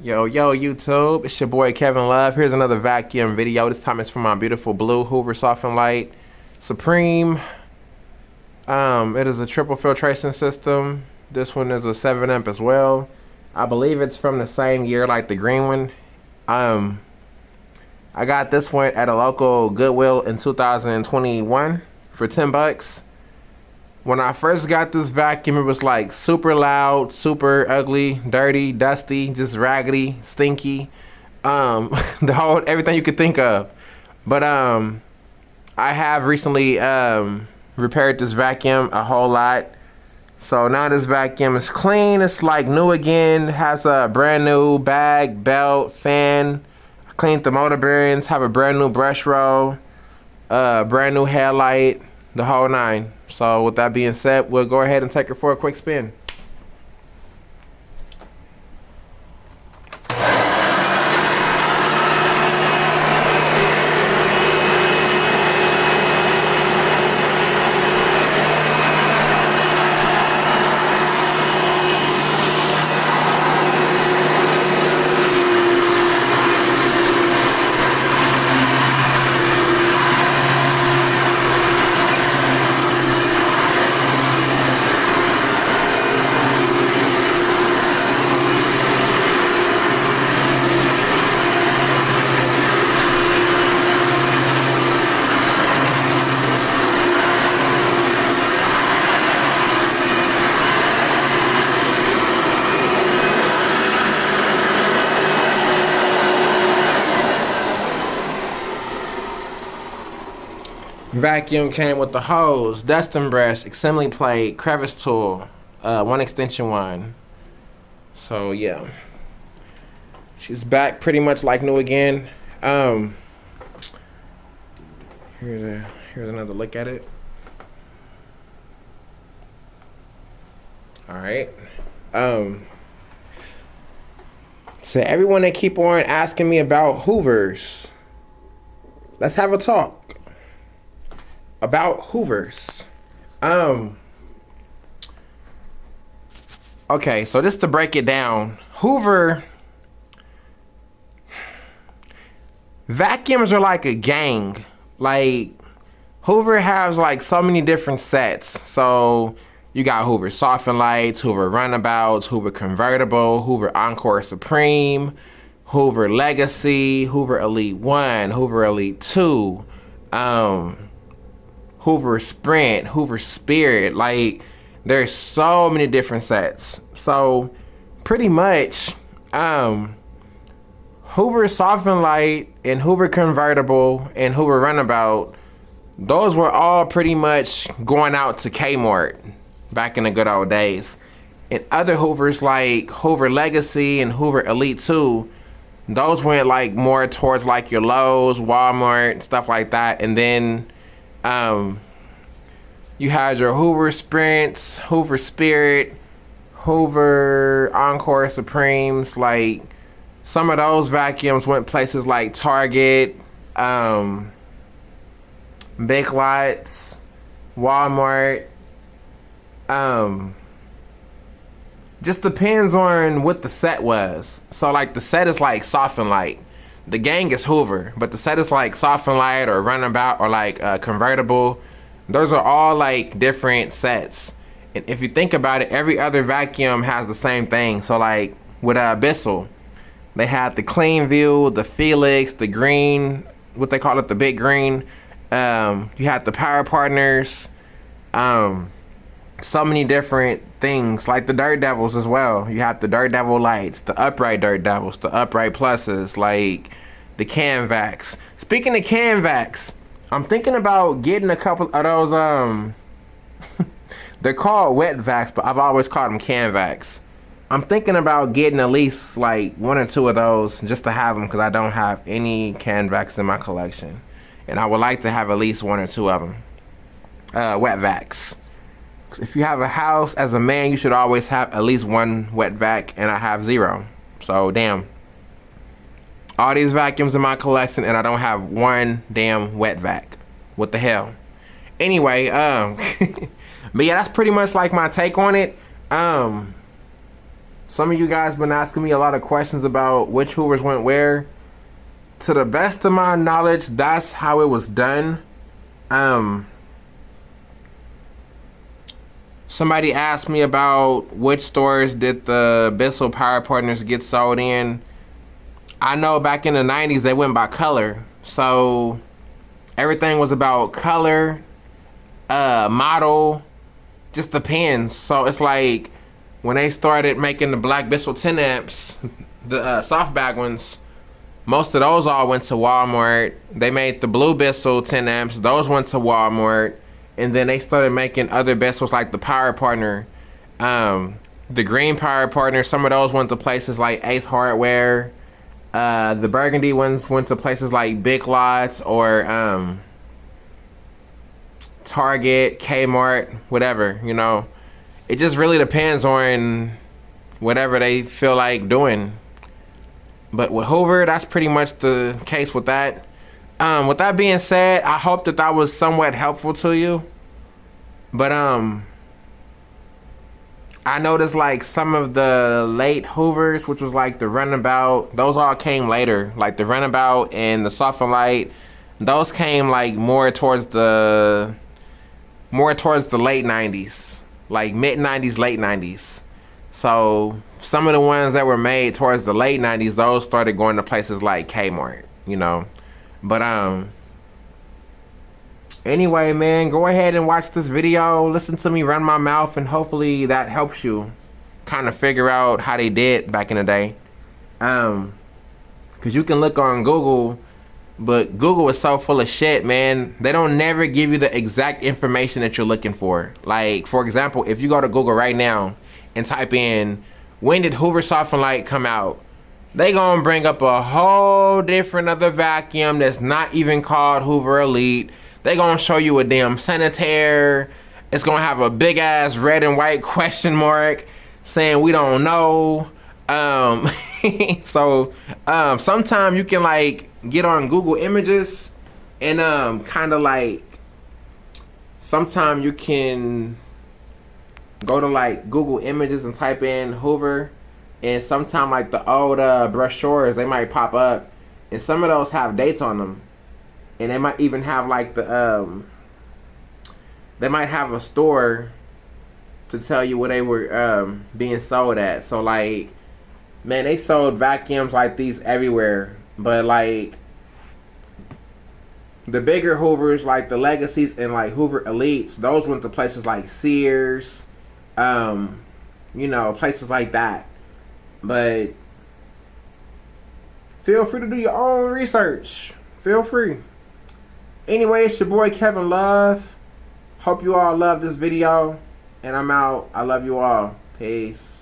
Yo, YouTube, it's your boy Kevin Love. Here's another vacuum video. This time it's from my beautiful blue Hoover Soft and Light Supreme. It is a triple filtration system. This one is a 7 amp as well. I believe it's from the same year like the green one. I got this one at a local Goodwill in 2021 for 10 bucks. When I first got this vacuum, it was like super loud, super ugly, dirty, dusty, just raggedy, stinky. Everything you could think of. But I have recently repaired this vacuum a whole lot. So now this vacuum is clean. It's like new again. Has a brand new bag, belt, fan. I cleaned the motor bearings. Have a brand new brush roll. Brand new headlight. The whole nine. So with that being said, we'll go ahead and take it for a quick spin. Vacuum came with the hose, dusting brush, assembly plate, crevice tool, one extension wand. So yeah, she's back pretty much like new again. Here's another look at it. All right. So everyone that keep on asking me about Hoovers, let's have a talk about Hoovers. Okay, so just to break it down, Hoover vacuums are like a gang. Like Hoover has like so many different sets. So you got Hoover Soft and Lights, Hoover Runabouts, Hoover Convertible, Hoover Encore Supreme, Hoover Legacy, Hoover Elite 1, Hoover Elite 2, Hoover Sprint, Hoover Spirit. Like there's so many different sets. So pretty much Hoover Soft and Light and Hoover Convertible and Hoover Runabout, those were all pretty much going out to Kmart back in the good old days. And other Hoovers like Hoover Legacy and Hoover Elite 2, those went like more towards like your Lowe's, Walmart, stuff like that. And then you had your Hoover Sprints, Hoover Spirit, Hoover Encore Supremes. Like some of those vacuums went places like Target, Big Lots, Walmart. Just depends on what the set was. So like the set is like Soft and Light. The gang is Hoover, but the set is like Soft and Light or Runabout or like Convertible. Those are all like different sets. And if you think about it, every other vacuum has the same thing. So like with Bissell, they had the Clean View, the Felix, the green, what they call it, the big green. You had the Power Partners. So many different things, like the Dirt Devils as well. You have the Dirt Devil Lights, the upright Dirt Devils, the upright pluses, like the Canvacs. Speaking of Canvacs, I'm thinking about getting a couple of those, they're called wet vacs, but I've always called them Canvacs. I'm thinking about getting at least like one or two of those just to have them, because I don't have any Canvacs in my collection. And I would like to have at least one or two of them. Wet vacs. If you have a house, as a man, you should always have at least one wet vac, and I have 0. So, damn. All these vacuums in my collection, and I don't have one damn wet vac. What the hell? Anyway, but yeah, that's pretty much like my take on it. Some of you guys been asking me a lot of questions about which Hoovers went where. To the best of my knowledge, that's how it was done. Somebody asked me about which stores did the Bissell Power Partners get sold in. I know back in the 90s they went by color. So everything was about color, model, just depends. So it's like when they started making the black Bissell 10 amps, the soft bag ones, most of those all went to Walmart. They made the blue Bissell 10 amps, those went to Walmart. And then they started making other Bissells like the Power Partner, the green Power Partner. Some of those went to places like Ace Hardware. The burgundy ones went to places like Big Lots or Target, Kmart, whatever, you know. It just really depends on whatever they feel like doing. But with Hoover, that's pretty much the case with that. With that being said, I hope that that was somewhat helpful to you. But I noticed like some of the late Hoovers, which was like the Runabout, those all came later. Like the Runabout and the Soft and Light, those came like more towards the late 90s, like mid 90s, late 90s. So some of the ones that were made towards the late 90s, those started going to places like Kmart, you know. But anyway, man, go ahead and watch this video, listen to me run my mouth, and hopefully that helps you kind of figure out how they did back in the day. Because you can look on Google, but Google is so full of shit, man. They don't never give you the exact information that you're looking for. Like, for example, if you go to Google right now and type in, when did Hoover Soft and Light come out? They gonna bring up a whole different other vacuum that's not even called Hoover Elite. They gonna show you a damn Sanitaire. It's gonna have a big ass red and white question mark saying we don't know. So sometimes you can like get on Google Images and kind of like sometimes you can go to like Google Images and type in Hoover. And sometimes like the old brochures, they might pop up, and some of those have dates on them, and they might even have like the they might have a store to tell you where they were being sold at. So like, man, they sold vacuums like these everywhere, but like the bigger Hoovers, like the Legacies and like Hoover Elites, those went to places like Sears, you know, places like that. But feel free to do your own research. Feel free. Anyway, it's your boy Kevin Love. Hope you all love this video. And I'm out. I love you all. Peace.